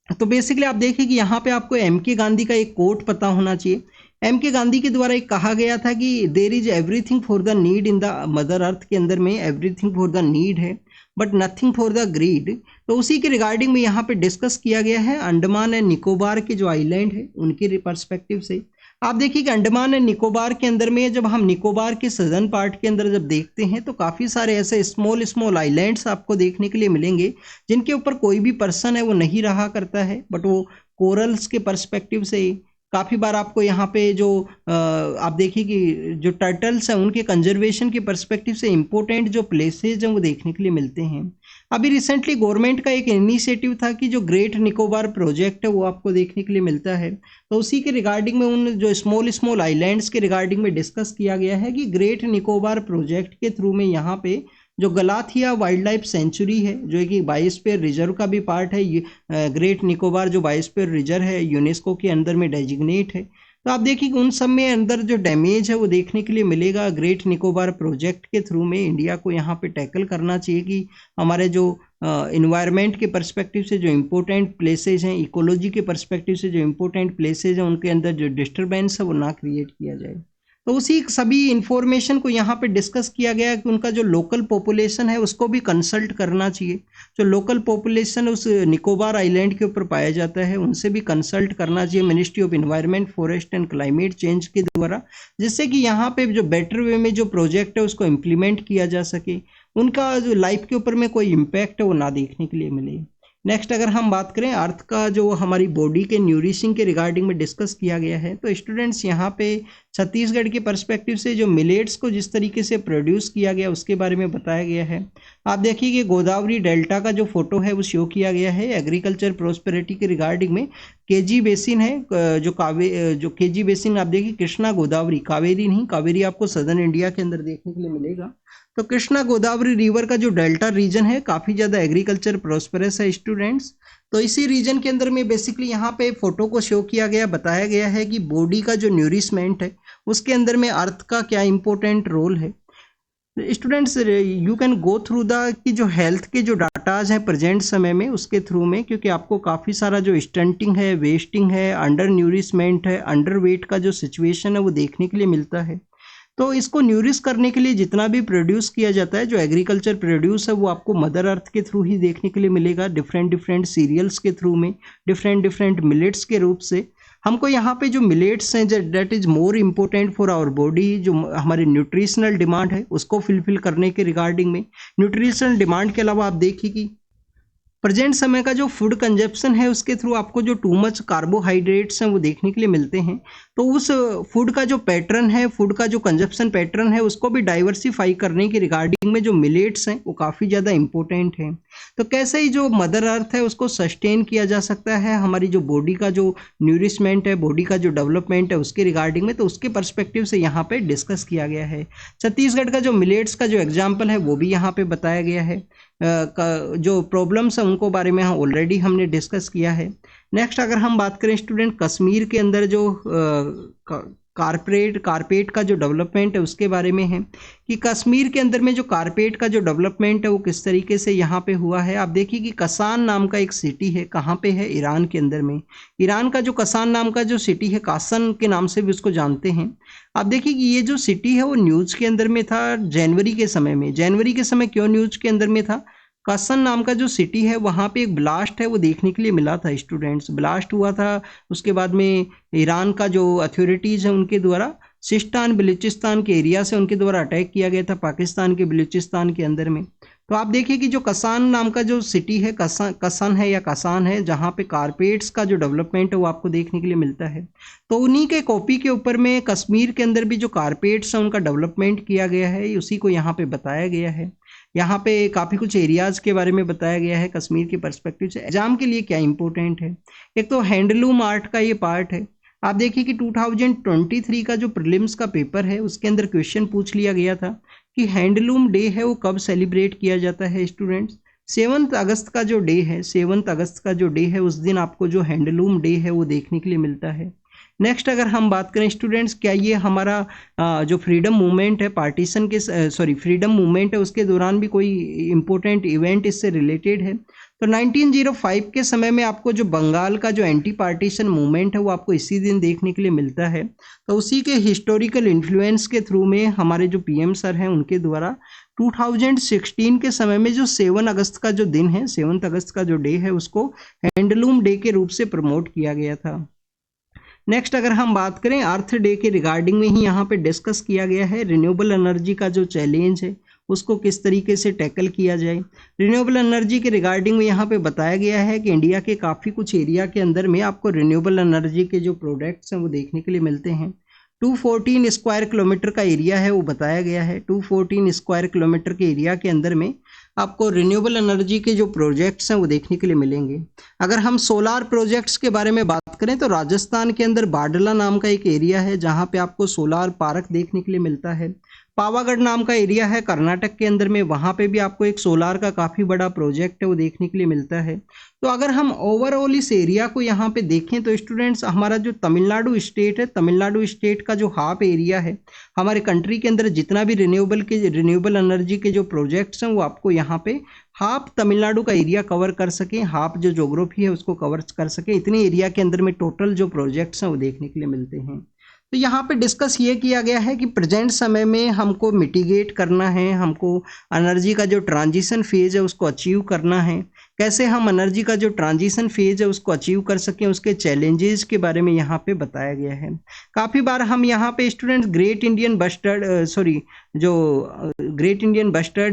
तो बेसिकली आप देखिए कि यहाँ पे आपको एम के गांधी का एक कोट पता होना चाहिए। एम के गांधी के द्वारा एक कहा गया था कि there is everything for the need in the mother earth के अंदर में एवरीथिंग फॉर द नीड है but nothing for the greed. तो उसी के रिगार्डिंग में यहाँ पे डिस्कस किया गया है अंडमान एंड निकोबार के जो आइलैंड है उनके पर्सपेक्टिव से। आप देखिए कि अंडमान एंड निकोबार के अंदर में जब हम निकोबार के सदर्न पार्ट के अंदर जब देखते हैं तो काफ़ी सारे ऐसे स्मॉल स्मॉल आइलैंड्स आपको देखने के लिए मिलेंगे जिनके ऊपर कोई भी पर्सन है वो नहीं रहा करता है, बट वो कोरल्स के पर्सपेक्टिव से काफ़ी बार आपको यहाँ पे जो आप देखिए कि जो टर्टल्स हैं उनके कंजर्वेशन के पर्सपेक्टिव से इम्पोर्टेंट जो प्लेसेज हैं वो देखने के लिए मिलते हैं। अभी रिसेंटली गवर्नमेंट का एक इनिशिएटिव था कि जो ग्रेट निकोबार प्रोजेक्ट है वो आपको देखने के लिए मिलता है। तो उसी के रिगार्डिंग में उन जो स्मॉल स्मॉल आइलैंड्स के रिगार्डिंग में डिस्कस किया गया है कि ग्रेट निकोबार प्रोजेक्ट के थ्रू में यहाँ पे जो गलाथिया वाइल्ड लाइफ सेंचुरी है जो कि बायोस्फीयर रिजर्व का भी पार्ट है, ग्रेट निकोबार जो बायोस्फीयर रिजर्व है यूनेस्को के अंदर में डेजिग्नेट है। तो आप देखिए कि उन सब में अंदर जो डैमेज है वो देखने के लिए मिलेगा। ग्रेट निकोबार प्रोजेक्ट के थ्रू में इंडिया को यहाँ पे टैकल करना चाहिए कि हमारे जो इन्वायरमेंट के पर्सपेक्टिव से जो इम्पोर्टेंट प्लेसेज हैं, इकोलॉजी के पर्सपेक्टिव से जो इम्पोर्टेंट प्लेसेज हैं उनके अंदर जो डिस्टर्बेंस है वो ना क्रिएट किया जाए। तो उसी सभी इंफॉर्मेशन को यहाँ पे डिस्कस किया गया कि उनका जो लोकल पॉपुलेशन है उसको भी कंसल्ट करना चाहिए। जो लोकल पॉपुलेशन उस निकोबार आइलैंड के ऊपर पाया जाता है उनसे भी कंसल्ट करना चाहिए ministry of environment forest and climate change के द्वारा, जिससे कि यहाँ पे जो बेटर वे में जो प्रोजेक्ट है उसको इम्प्लीमेंट किया जा सके, उनका जो लाइफ के ऊपर में कोई इम्पैक्ट है वो ना देखने के लिए मिले। नेक्स्ट अगर हम बात करें अर्थ का जो हमारी बॉडी के न्यूरिशिंग के रिगार्डिंग में डिस्कस किया गया है, तो स्टूडेंट्स यहाँ पे छत्तीसगढ़ के पर्सपेक्टिव से जो मिलेट्स को जिस तरीके से प्रोड्यूस किया गया उसके बारे में बताया गया है। आप देखिए कि गोदावरी डेल्टा का जो फोटो है वो शो किया गया है एग्रीकल्चर प्रोस्पेरिटी के रिगार्डिंग में। केजी बेसिन है जो केजी बेसिन आप देखिए कृष्णा गोदावरी, कावेरी नहीं, कावेरी आपको सदर्न इंडिया के अंदर देखने के लिए मिलेगा। तो कृष्णा गोदावरी रिवर का जो डेल्टा रीजन है काफ़ी ज़्यादा एग्रीकल्चर प्रोस्पेरस है स्टूडेंट्स। तो इसी रीजन के अंदर में बेसिकली यहाँ पे फोटो को शो किया गया, बताया गया है कि बॉडी का जो न्यूरिशमेंट है उसके अंदर में अर्थ का क्या इंपॉर्टेंट रोल है। Students you can go through the कि जो हेल्थ के जो डाटाज हैं प्रेजेंट समय में उसके थ्रू में, क्योंकि आपको काफ़ी सारा जो स्टंटिंग है, वेस्टिंग है, अंडर न्यूरिशमेंट है, अंडर वेट का जो सिचुएशन है वो देखने के लिए मिलता है। तो इसको न्यूरिश करने के लिए जितना भी प्रोड्यूस किया जाता है, जो एग्रीकल्चर प्रोड्यूस है वो आपको मदर अर्थ के थ्रू ही देखने के लिए मिलेगा, डिफरेंट डिफरेंट सीरियल्स के थ्रू में, डिफरेंट डिफरेंट मिलेट्स के रूप से। हमको यहाँ पे जो मिलेट्स हैं that is more important for our body, जो हमारी न्यूट्रिशनल डिमांड है उसको फुलफिल करने के रिगार्डिंग में। न्यूट्रिशनल डिमांड के अलावा आप देखिए कि प्रेजेंट समय का जो फूड कंजप्शन है उसके थ्रू आपको जो टू मच कार्बोहाइड्रेट्स हैं वो देखने के लिए मिलते हैं। तो उस फूड का जो पैटर्न है, फूड का जो कंजप्शन पैटर्न है, उसको भी डाइवर्सिफाई करने के रिगार्डिंग में जो मिलेट्स हैं वो काफ़ी ज़्यादा इंपॉर्टेंट है। तो कैसे ही जो मदर अर्थ है उसको सस्टेन किया जा सकता है, हमारी जो बॉडी का जो न्यूरिशमेंट है, बॉडी का जो डेवलपमेंट है उसके रिगार्डिंग में, तो उसके पर्सपेक्टिव से यहाँ पे डिस्कस किया गया है। छत्तीसगढ़ का जो मिलेट्स का जो एग्जाम्पल है वो भी यहाँ पे बताया गया है। जो प्रॉब्लम्स हैं उनको बारे में ऑलरेडी हमने डिस्कस किया है। नेक्स्ट अगर हम बात करें स्टूडेंट, कश्मीर के अंदर जो कारपेट का जो डेवलपमेंट है उसके बारे में है कि कश्मीर के अंदर में जो कारपेट का जो डेवलपमेंट है वो किस तरीके से यहाँ पे हुआ है। आप देखिए कि कसान नाम का एक सिटी है, कहाँ पे है, ईरान के अंदर में। ईरान का जो कसान नाम का जो सिटी है, कासन के नाम से भी उसको जानते हैं। आप देखिए कि ये जो सिटी है वो न्यूज़ के अंदर में था जनवरी के समय में। जनवरी के समय क्यों न्यूज़ के अंदर में था? कसन नाम का जो सिटी है वहाँ पे एक ब्लास्ट है वो देखने के लिए मिला था स्टूडेंट्स, ब्लास्ट हुआ था। उसके बाद में ईरान का जो अथॉरिटीज़ है उनके द्वारा सिस्तान बलूचिस्तान के एरिया से उनके द्वारा अटैक किया गया था पाकिस्तान के बलूचिस्तान के अंदर में। तो आप देखिए कि जो कसान नाम का जो सिटी है, कसन है या कसान है, जहाँ पे कारपेट्स का जो डेवलपमेंट है वो आपको देखने के लिए मिलता है। तो उन्हीं के कॉपी के ऊपर में कश्मीर के अंदर भी जो कारपेट्स हैं उनका डेवलपमेंट किया गया है, उसी को यहाँ पे बताया गया है। यहाँ पे काफ़ी कुछ एरियाज़ के बारे में बताया गया है कश्मीर के पर्सपेक्टिव से। एग्जाम के लिए क्या इंपॉर्टेंट है, एक तो हैंडलूम आर्ट का ये पार्ट है। आप देखिए कि 2023 का जो प्रीलिम्स का पेपर है उसके अंदर क्वेश्चन पूछ लिया गया था कि हैंडलूम डे है वो कब सेलिब्रेट किया जाता है स्टूडेंट्स। 7 अगस्त का जो डे है, 7 अगस्त का जो डे है उस दिन आपको जो हैंडलूम डे है वो देखने के लिए मिलता है। नेक्स्ट अगर हम बात करें स्टूडेंट्स, क्या ये हमारा जो फ्रीडम मूवमेंट है पार्टीशन के फ्रीडम मूवमेंट है उसके दौरान भी कोई इम्पोर्टेंट इवेंट इससे रिलेटेड है? तो 1905 के समय में आपको जो बंगाल का जो एंटी पार्टीशन मूवमेंट है वो आपको इसी दिन देखने के लिए मिलता है। तो उसी के हिस्टोरिकल इन्फ्लुएंस के थ्रू में हमारे जो पीएम सर हैं उनके द्वारा 2016 के समय में जो 7 अगस्त का जो दिन है, 7 अगस्त का जो डे है उसको हैंडलूम डे के रूप से प्रमोट किया गया था। नेक्स्ट अगर हम बात करें अर्थ डे के रिगार्डिंग में ही यहाँ पे डिस्कस किया गया है रिन्यूएबल एनर्जी का जो चैलेंज है उसको किस तरीके से टैकल किया जाए। रिन्यूएबल एनर्जी के रिगार्डिंग में यहाँ पे बताया गया है कि इंडिया के काफ़ी कुछ एरिया के अंदर में आपको रिन्यूएबल एनर्जी के जो प्रोडक्ट्स हैं वो देखने के लिए मिलते हैं। 214 स्क्वायर किलोमीटर का एरिया है वो बताया गया है। 214 स्क्वायर किलोमीटर के एरिया के अंदर में आपको रिन्यूएबल एनर्जी के जो प्रोजेक्ट्स हैं वो देखने के लिए मिलेंगे। अगर हम सोलार प्रोजेक्ट्स के बारे में बात करें तो राजस्थान के अंदर बाडला नाम का एक एरिया है जहां पे आपको सोलार पार्क देखने के लिए मिलता है। पावागढ़ नाम का एरिया है कर्नाटक के अंदर में, वहाँ पे भी आपको एक सोलार का काफ़ी बड़ा प्रोजेक्ट है वो देखने के लिए मिलता है। तो अगर हम ओवरऑल इस एरिया को यहाँ पे देखें तो स्टूडेंट्स हमारा जो तमिलनाडु स्टेट है, तमिलनाडु स्टेट का जो हाफ एरिया है हमारे कंट्री के अंदर जितना भी रिन्यूएबल एनर्जी के जो प्रोजेक्ट्स हैं वो आपको यहाँ पे हाफ तमिलनाडु का एरिया कवर कर सकें, हाफ जो ज्योग्राफी है उसको कवर कर सकें, इतने एरिया के अंदर में टोटल जो प्रोजेक्ट्स हैं वो देखने के लिए मिलते हैं। तो यहाँ पे डिस्कस ये किया गया है कि प्रेजेंट समय में हमको मिटिगेट करना है, हमको एनर्जी का जो ट्रांजिशन फेज है उसको अचीव करना है। कैसे हम एनर्जी का जो ट्रांजिशन फेज है उसको अचीव कर सकें, उसके चैलेंजेस के बारे में यहाँ पे बताया गया है। काफ़ी बार हम यहाँ पे स्टूडेंट्स ग्रेट इंडियन बस्टर्ड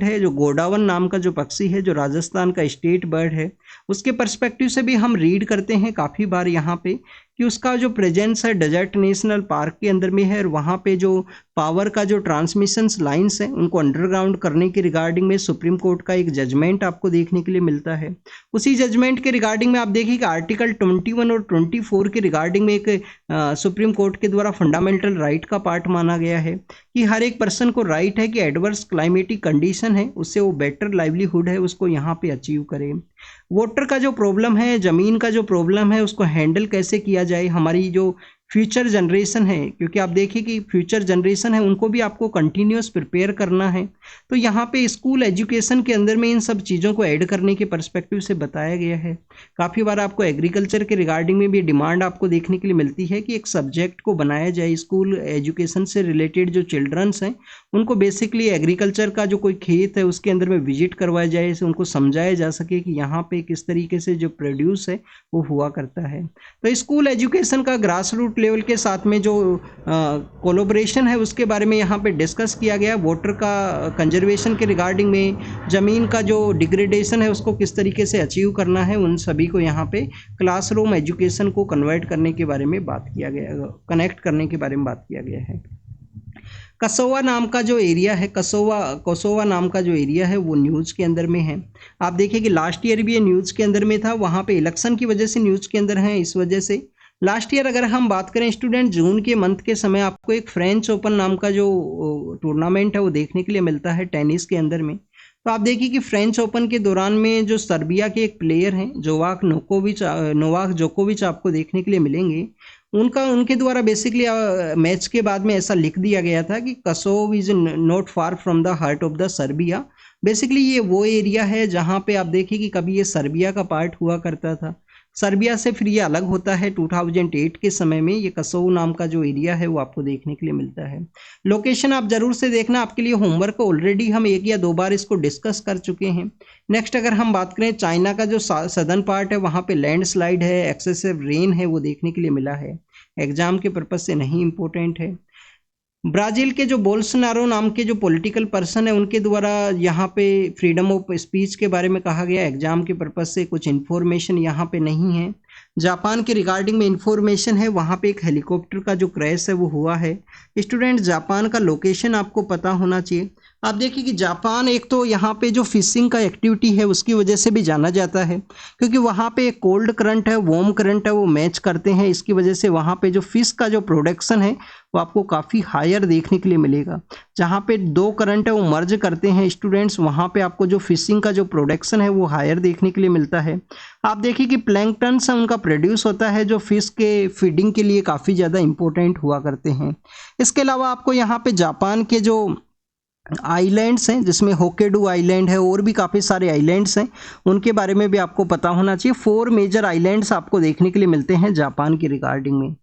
है, जो गोडावन नाम का जो पक्षी है, जो राजस्थान का स्टेट बर्ड है, उसके पर्सपेक्टिव से भी हम रीड करते हैं काफ़ी बार यहाँ पे कि उसका जो प्रेजेंस है डेजर्ट नेशनल पार्क के अंदर में है और वहाँ पे जो पावर का जो ट्रांसमिशन लाइंस हैं उनको अंडरग्राउंड करने के रिगार्डिंग में सुप्रीम कोर्ट का एक जजमेंट आपको देखने के लिए मिलता है। उसी जजमेंट के रिगार्डिंग में आप देखिए कि आर्टिकल 21 और 24 के रिगार्डिंग में एक सुप्रीम कोर्ट के द्वारा फंडामेंटल राइट का पार्ट माना गया है कि हर एक पर्सन को राइट है कि एडवर्स क्लाइमेटिक कंडीशन है उससे वो बेटर लाइवलीहुड है उसको यहाँ पे अचीव करे। वाटर का जो प्रॉब्लम है, ज़मीन का जो प्रॉब्लम है उसको हैंडल कैसे किया जाए, हमारी जो फ्यूचर जनरेशन है, क्योंकि आप देखिए कि फ्यूचर जनरेशन है उनको भी आपको कंटिन्यूस प्रिपेयर करना है। तो यहाँ पे स्कूल एजुकेशन के अंदर में इन सब चीज़ों को ऐड करने के पर्सपेक्टिव से बताया गया है। काफ़ी बार आपको एग्रीकल्चर के रिगार्डिंग में भी डिमांड आपको देखने के लिए मिलती है कि एक सब्जेक्ट को बनाया जाए स्कूल एजुकेशन से रिलेटेड, जो चिल्ड्रंस हैं उनको बेसिकली एग्रीकल्चर का जो कोई खेत है उसके अंदर में विजिट करवाया जाए, उनको समझाया जा सके कि यहाँ पे किस तरीके से जो प्रोड्यूस है वो हुआ करता है। तो स्कूल एजुकेशन का ग्रास रूट ग्रासरूट लेवल के साथ में जो कोलोब्रेशन है उसके बारे में यहाँ पे डिस्कस किया गया। वाटर का कंजर्वेशन के रिगार्डिंग में, ज़मीन का जो डिग्रेडेशन है उसको किस तरीके से अचीव करना है, उन सभी को यहाँ पे क्लासरूम एजुकेशन को कन्वर्ट करने के बारे में बात किया गया, कनेक्ट करने के बारे में बात किया गया है। कसोवा नाम का जो एरिया है, कोसोवा नाम का जो एरिया है वो न्यूज़ के अंदर में है। आप देखिए कि लास्ट ईयर भी ये न्यूज़ के अंदर में था, वहाँ पे इलेक्शन की वजह से न्यूज़ के अंदर है। इस वजह से लास्ट ईयर अगर हम बात करें स्टूडेंट, जून के मंथ के समय आपको एक फ्रेंच ओपन नाम का जो टूर्नामेंट है वो देखने के लिए मिलता है टेनिस के अंदर में। तो आप देखिए कि फ्रेंच ओपन के दौरान में जो सर्बिया के एक प्लेयर हैं नोवाक जोकोविच आपको देखने के लिए मिलेंगे। उनके द्वारा बेसिकली मैच के बाद में ऐसा लिख दिया गया था कि Kosovo is not far from the heart of the Serbia. Basically ये वो एरिया है जहाँ पे आप देखिए कि कभी ये सर्बिया का पार्ट हुआ करता था, सर्बिया से फिर ये अलग होता है 2008 के समय में। ये कसोव नाम का जो एरिया है वो आपको देखने के लिए मिलता है। लोकेशन आप जरूर से देखना, आपके लिए होमवर्क ऑलरेडी हम 1 या 2 बार इसको डिस्कस कर चुके हैं। नेक्स्ट अगर हम बात करें, चाइना का जो सदर्न पार्ट है वहाँ पे लैंडस्लाइड है, एक्सेसिव रेन है वो देखने के लिए मिला है। एग्जाम के पर्पज से नहीं इंपॉर्टेंट है। ब्राज़ील के जो बोल्सोनारो नाम के जो पॉलिटिकल पर्सन है उनके द्वारा यहाँ पे फ्रीडम ऑफ स्पीच के बारे में कहा गया। एग्जाम के पर्पज से कुछ इन्फॉर्मेशन यहाँ पे नहीं है। जापान के रिगार्डिंग में इंफॉर्मेशन है, वहाँ पे एक हेलीकॉप्टर का जो क्रैश है वो हुआ है। स्टूडेंट, जापान का लोकेशन आपको पता होना चाहिए। आप देखिए कि जापान एक तो यहाँ पे जो फिशिंग का एक्टिविटी है उसकी वजह से भी जाना जाता है, क्योंकि वहाँ पे एक कोल्ड करंट है, वार्म करंट है, वो मैच करते हैं। इसकी वजह से वहाँ पे जो फिश का जो प्रोडक्शन है वो आपको काफ़ी हायर देखने के लिए मिलेगा। जहाँ पे 2 करंट है वो मर्ज करते हैं स्टूडेंट्स, वहाँ पे आपको जो फिशिंग का जो प्रोडक्शन है वो हायर देखने के लिए मिलता है। आप देखिए कि प्लैंकटन से उनका प्रोड्यूस होता है जो फिश के फीडिंग के लिए काफ़ी ज़्यादा इंपॉर्टेंट हुआ करते हैं। इसके अलावा आपको यहाँ पे जापान के जो आइलैंड्स हैं, जिसमें होक्काइडो आइलैंड है और भी काफ़ी सारे आइलैंड्स हैं, उनके बारे में भी आपको पता होना चाहिए। 4 मेजर आइलैंड्स आपको देखने के लिए मिलते हैं जापान की रिगार्डिंग में।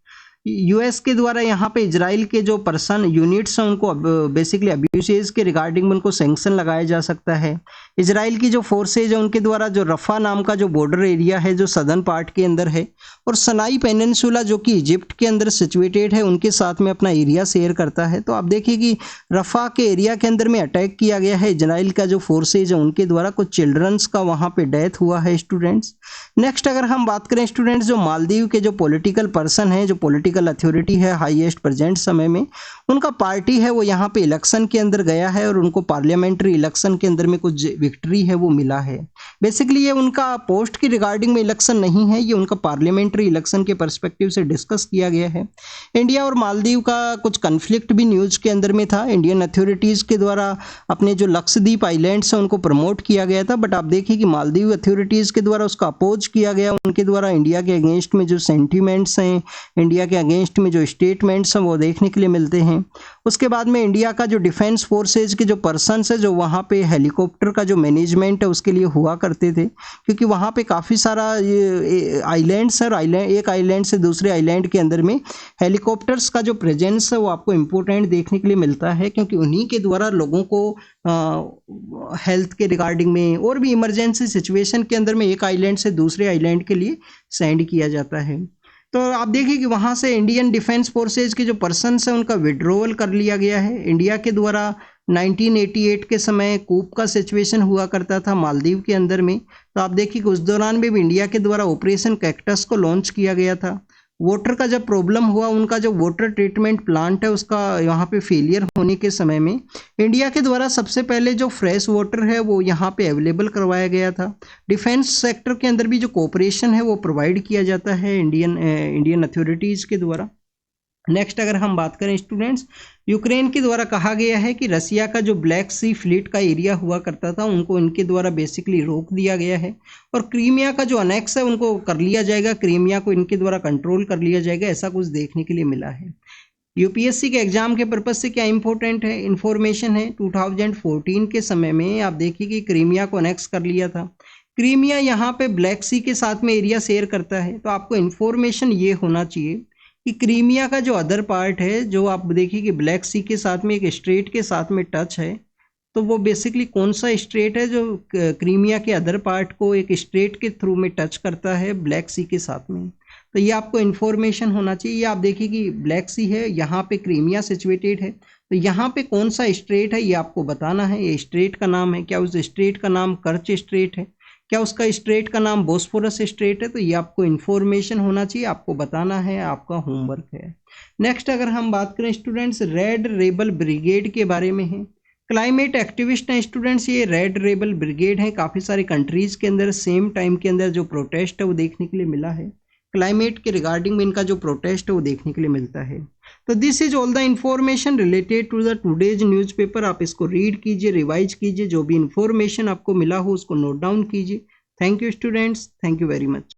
यूएस के द्वारा यहाँ पे इजराइल के जो पर्सन यूनिट्स हैं उनको बेसिकली अब्यूसेस के रिगार्डिंग में उनको सैंक्शन लगाया जा सकता है। इजराइल की जो फोर्सेज है उनके द्वारा जो रफा नाम का जो बॉर्डर एरिया है जो सदर्न पार्ट के अंदर है, और सनाई पेनिनसुला जो कि इजिप्ट के अंदर सिचुएटेड है, उनके साथ में अपना एरिया शेयर करता है। तो आप देखिए कि रफा के एरिया के अंदर में अटैक किया गया है इजराइल का जो फोर्सेज है उनके द्वारा, कुछ चिल्ड्रंस का वहाँ पे डेथ हुआ है स्टूडेंट्स। नेक्स्ट अगर हम बात करें स्टूडेंट्स, जो मालदीव के जो पॉलिटिकल पर्सन है, जो पॉलिटिकल अथॉरिटी है हाईएस्ट प्रेजेंट समय में, उनका पार्टी है वो यहाँ पे इलेक्शन के अंदर गया है और उनको पार्लियामेंट्री इलेक्शन के अंदर में कुछ विक्ट्री है वो मिला है। बेसिकली ये उनका पोस्ट की रिगार्डिंग में इलेक्शन नहीं है, ये उनका पार्लियामेंट्री इलेक्शन के पर्सपेक्टिव से डिस्कस किया गया है। इंडिया और मालदीव का कुछ कन्फ्लिक्ट भी न्यूज के अंदर में था। इंडियन अथॉरिटीज के द्वारा अपने जो लक्षद्वीप आइलैंड्स हैं उनको प्रमोट किया गया था, बट आप देखिए कि मालदीव अथॉरिटीज के द्वारा उसका अपोज किया गया। उनके द्वारा इंडिया के अगेंस्ट में जो सेंटीमेंट्स हैं, इंडिया के अगेंस्ट में जो स्टेटमेंट्स हैं वो देखने के लिए मिलते हैं। उसके बाद में इंडिया का जो डिफेंस फोर्सेज के जो पर्सन्स है जो वहाँ पे हेलीकॉप्टर का जो मैनेजमेंट है उसके लिए हुआ करते थे, क्योंकि वहाँ पे काफ़ी सारा आइलैंड्स है और एक आइलैंड से दूसरे आइलैंड के अंदर में हेलीकॉप्टर्स का जो प्रेजेंस है वो आपको इम्पोर्टेंट देखने के लिए मिलता है, क्योंकि उन्हीं के द्वारा लोगों को हेल्थ के रिगार्डिंग में और भी इमरजेंसी सिचुएशन के अंदर में एक आइलैंड से दूसरे आइलैंड के लिए सेंड किया जाता है। तो आप देखिए कि वहाँ से इंडियन डिफेंस फोर्सेज के जो पर्सन्स हैं उनका विड्रॉवल कर लिया गया है। इंडिया के द्वारा 1988 के समय कूप का सिचुएशन हुआ करता था मालदीव के अंदर में, तो आप देखिए कि उस दौरान में भी इंडिया के द्वारा ऑपरेशन कैक्टस को लॉन्च किया गया था। वाटर का जब प्रॉब्लम हुआ, उनका जो वाटर ट्रीटमेंट प्लांट है उसका यहाँ पे फेलियर होने के समय में इंडिया के द्वारा सबसे पहले जो फ्रेश वाटर है वो यहाँ पे अवेलेबल करवाया गया था। डिफेंस सेक्टर के अंदर भी जो कोऑपरेशन है वो प्रोवाइड किया जाता है इंडियन अथॉरिटीज़ के द्वारा। नेक्स्ट अगर हम बात करें स्टूडेंट्स, यूक्रेन के द्वारा कहा गया है कि रसिया का जो ब्लैक सी फ्लीट का एरिया हुआ करता था उनको इनके द्वारा बेसिकली रोक दिया गया है, और क्रीमिया का जो अनेक्स है उनको कर लिया जाएगा, क्रीमिया को इनके द्वारा कंट्रोल कर लिया जाएगा, ऐसा कुछ देखने के लिए मिला है। यूपीएससी के एग्जाम के पर्पज से क्या इंपॉर्टेंट है इन्फॉर्मेशन है, 2014 के समय में आप देखिए कि क्रीमिया को अनेक्स कर लिया था। क्रीमिया यहाँ पे ब्लैक सी के साथ में एरिया शेयर करता है, तो आपको इन्फॉर्मेशन ये होना चाहिए कि क्रीमिया का जो अदर पार्ट है, जो आप देखिए कि ब्लैक सी के साथ में एक स्ट्रेट के साथ में टच है, तो वो बेसिकली कौन सा स्ट्रेट है जो क्रीमिया के अदर पार्ट को एक स्ट्रेट के थ्रू में टच करता है ब्लैक सी के साथ में। तो ये आपको इन्फॉर्मेशन होना चाहिए। ये आप देखिए कि ब्लैक सी है, यहाँ पे क्रीमिया सिचुएटेड है, तो यहाँ पे कौन सा स्ट्रेट है ये आपको बताना है। ये स्ट्रेट का नाम है, क्या उस स्ट्रेट का नाम कर्च स्ट्रेट है, क्या उसका स्ट्रेट का नाम बोस्फोरस स्ट्रेट है, तो ये आपको इन्फॉर्मेशन होना चाहिए, आपको बताना है, आपका होमवर्क है। नेक्स्ट अगर हम बात करें स्टूडेंट्स, रेड रेबल ब्रिगेड के बारे में है। क्लाइमेट एक्टिविस्ट हैं स्टूडेंट्स, ये रेड रेबल ब्रिगेड है, काफ़ी सारे कंट्रीज़ के अंदर सेम टाइम के अंदर जो प्रोटेस्ट है वो देखने के लिए मिला है। क्लाइमेट के रिगार्डिंग में इनका जो प्रोटेस्ट है वो देखने के लिए मिलता है। तो this is all the information related to the today's newspaper. आप इसको रीड कीजिए, रिवाइज कीजिए, जो भी इंफॉर्मेशन आपको मिला हो उसको नोट डाउन कीजिए। Thank you students, thank you very much.